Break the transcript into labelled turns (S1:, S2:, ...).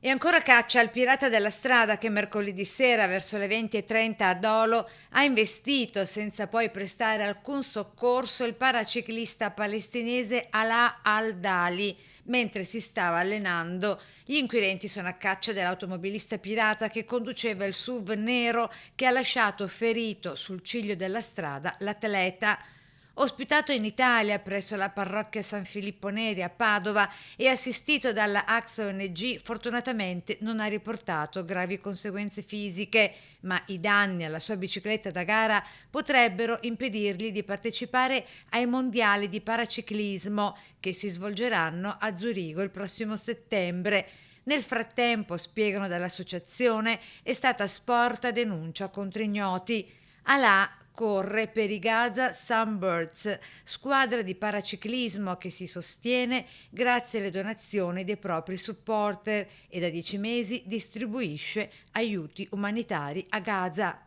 S1: E ancora caccia al pirata della strada che mercoledì sera verso le 20:30 a Dolo ha investito, senza poi prestare alcun soccorso, il paraciclista palestinese Alaa Al-Dali mentre si stava allenando. Gli inquirenti sono a caccia dell'automobilista pirata che conduceva il SUV nero che ha lasciato ferito sul ciglio della strada l'atleta. Ospitato in Italia presso la parrocchia San Filippo Neri a Padova e assistito dalla AXA ONG, fortunatamente non ha riportato gravi conseguenze fisiche, ma i danni alla sua bicicletta da gara potrebbero impedirgli di partecipare ai mondiali di paraciclismo che si svolgeranno a Zurigo il prossimo settembre. Nel frattempo, spiegano dall'associazione, è stata sporta denuncia contro ignoti. Alà corre per i Gaza Sunbirds, squadra di paraciclismo che si sostiene grazie alle donazioni dei propri supporter e da 10 mesi distribuisce aiuti umanitari a Gaza.